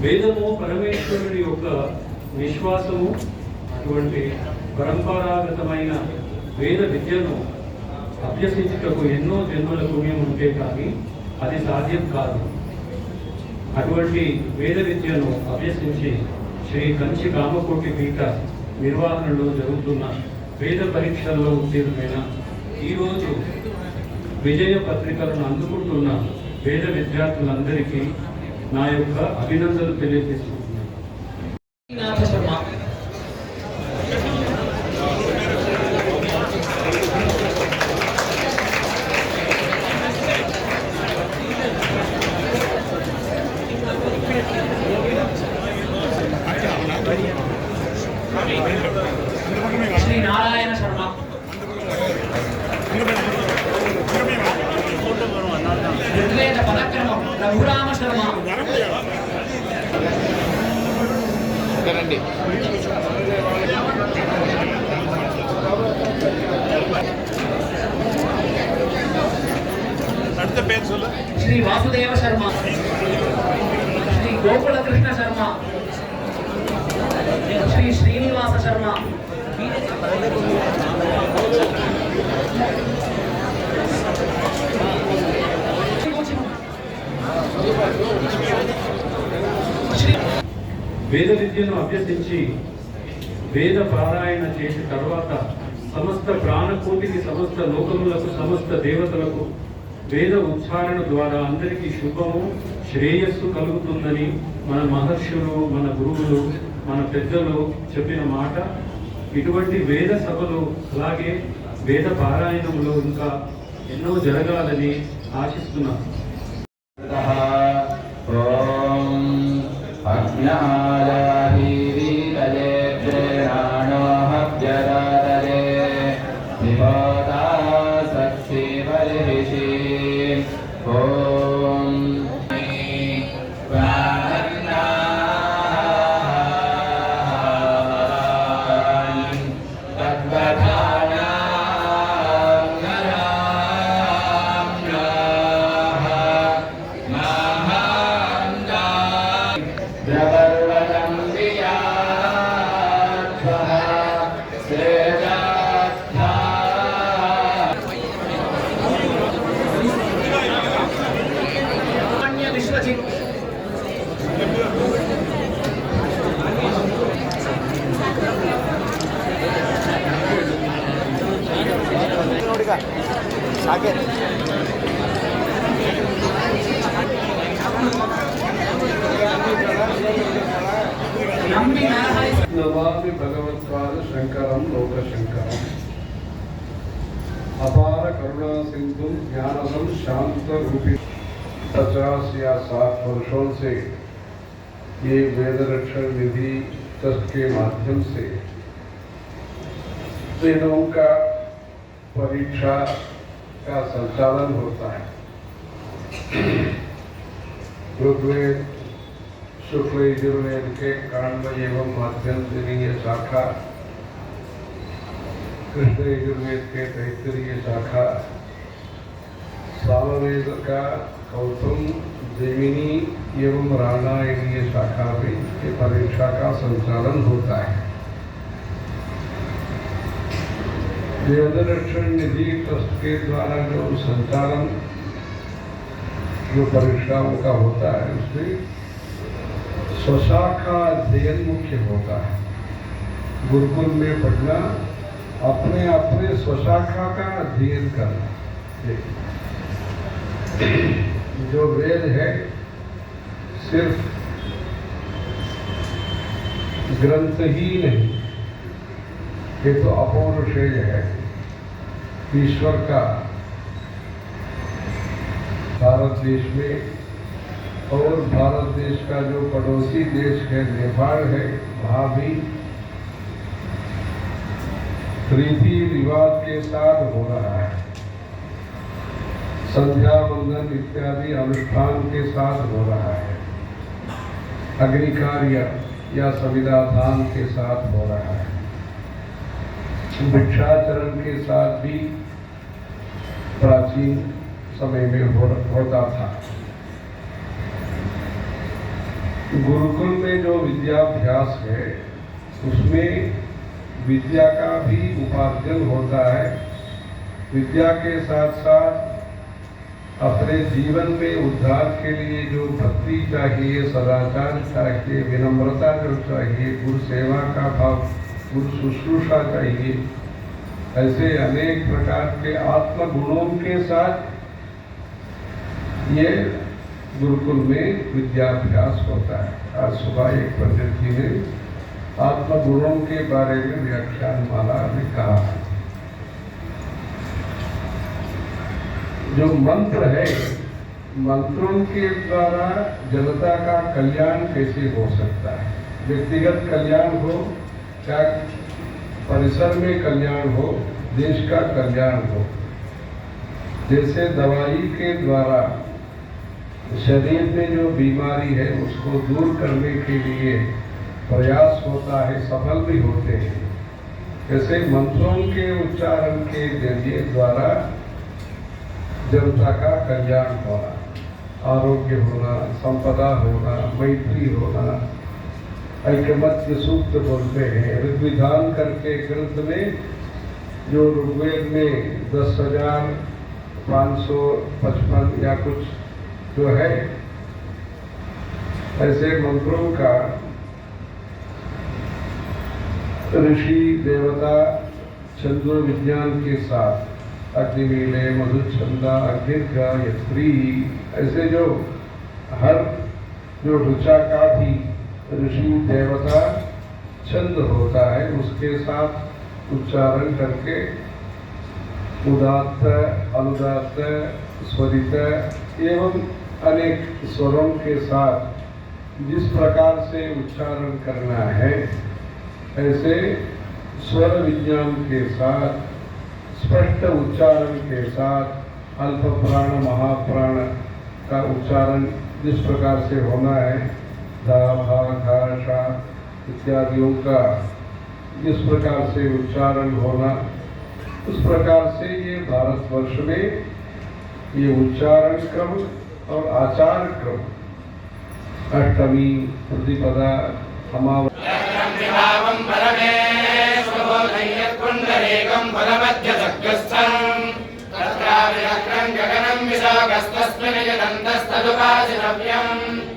వేదము పరమేశ్వరుడి యొక్క విశ్వాసము. అటువంటి పరంపరాగతమైన వేద విద్యను అభ్యసించుటకు ఎన్నో జన్మల పుణ్యం ఉంటే కానీ అది సాధ్యం కాదు. అటువంటి వేద విద్యను అభ్యసించి శ్రీ కంచి కామకోటి పీఠ నిర్వహణలో జరుగుతున్న వేద పరీక్షల్లో ఉత్తీర్ణమైన ఈరోజు విజయ పత్రికలను అందుకుంటున్న వేద విద్యార్థులందరికీ నా యొక్క అభినందనలు తెలియజేసుకుంటున్నాను. శ్రీ నారాయణ శర్మ, ఋగ్వేద పదక్రమం రఘురామ శర్మ, శ్రీ వాసుదేవ శర్మ, శ్రీ గోకుల కృష్ణ శర్మ, శ్రీ శ్రీనివాస శర్మ, వేద విద్యను అభ్యసించి వేద పారాయణ చేసిన తర్వాత సమస్త ప్రాణకోటికి, సమస్త లోకములకు, సమస్త దేవతలకు వేద ఉచ్చారణ ద్వారా అందరికీ శుభము, శ్రేయస్సు కలుగుతుందని మన మహర్షులు, మన గురువులు, మన పెద్దలు చెప్పిన మాట. ఇటువంటి వేద సభలు అలాగే వేద పారాయణంలో ఇంకా ఎన్నో జరగాలని ఆశిస్తున్నాను. नमामि भगवत्पाद शंकरं लोकशंकरं अपार करुणा सिंधु ज्ञानदम शांत रूपी 50 या 60 वर्षों से ये वेद रक्षण निधि ट्रस्ट के माध्यम से वेदों का परीक्षा का संचालन होता है। ऋग्वेद, शुक्ल यजुर्वेद के कांड एवं माध्यंतरीय शाखा, कृष्ण यजुर्वेद के तैत्तरीय शाखा, सामवेद का गौतम, जैमिनी एवं रामायणीय शाखा में ये परीक्षा का संचालन होता है। वेद रक्षण निधि ट्रस्ट के द्वारा जो संचालन जो परीक्षाओं का होता है उसमें स्वशाखा अध्ययन मुख्य होता है। गुरुकुल में पढ़ना, अपने अपने स्वशाखा का अध्ययन करना। जो वेद है सिर्फ ग्रंथ ही नहीं, ये तो अपौरुषेय है, ईश्वर का भारत देश में और भारत देश का जो पड़ोसी देश है नेपाल है, वहाँ भी रीति रिवाज के साथ हो रहा है। संध्या वंदन इत्यादि अनुष्ठान के साथ हो रहा है। अग्निकार्य या संविदाधान के साथ हो रहा है। भिक्षाचरण के साथ भी प्राचीन समय में होता था। गुरुकुल में जो विद्याभ्यास है उसमें विद्या का भी उपार्जन होता है। विद्या के साथ साथ अपने जीवन में उद्धार के लिए जो भक्ति चाहिए, सदाचार चाहिए, विनम्रता जो चाहिए, गुरु सेवा का भाव, गुरु शुश्रूषा चाहिए, ऐसे अनेक प्रकार के आत्म गुणों के साथ ये गुरुकुल में विद्याभ्यास होता है। आज सुबह एक पंडित जी ने आत्म गुणों के बारे में व्याख्यान माला में कहा है। जो मंत्र है, मंत्रों के द्वारा जनता का कल्याण कैसे हो सकता है? व्यक्तिगत कल्याण हो, क्या परिसर में कल्याण हो, देश का कल्याण हो। जैसे दवाई के द्वारा शरीर में जो बीमारी है उसको दूर करने के लिए प्रयास होता है, सफल भी होते हैं। जैसे मंत्रों के उच्चारण के जरिए द्वारा जनता का कल्याण होना, आरोग्य होना, संपदा होना, मैत्री होना। ऐकमत्य सूक्त बोलते हैं। ऋग्विधान करके ग्रंथ में जो ऋग्वेद में 10,555 या कुछ जो है, ऐसे मंत्रों का ऋषि देवता छंदो विज्ञान के साथ अग्निमीले मधुछंदा अग्निर्घा यत्री, ऐसे जो हर जो ऋचा का भी ऋषि देवता छंद होता है उसके साथ उच्चारण करके उदात्त, अनुदात्त, स्वरित एवं अनेक स्वरों के साथ जिस प्रकार से उच्चारण करना है, ऐसे स्वर विज्ञान के साथ, स्पष्ट उच्चारण के साथ अल्प प्राण महाप्राण का उच्चारण जिस प्रकार से होना है, धा भा घा शा इत्यादियों का जिस प्रकार से उच्चारण होना, उस प्रकार से ये भारतवर्ष में ये उच्चारण क्रम और आचार क्रम, अष्टमी, प्रतिपदा, अमावस्या गगनं विशाखस्तस्मिन् यदन्तस्तदुपासितव्यम्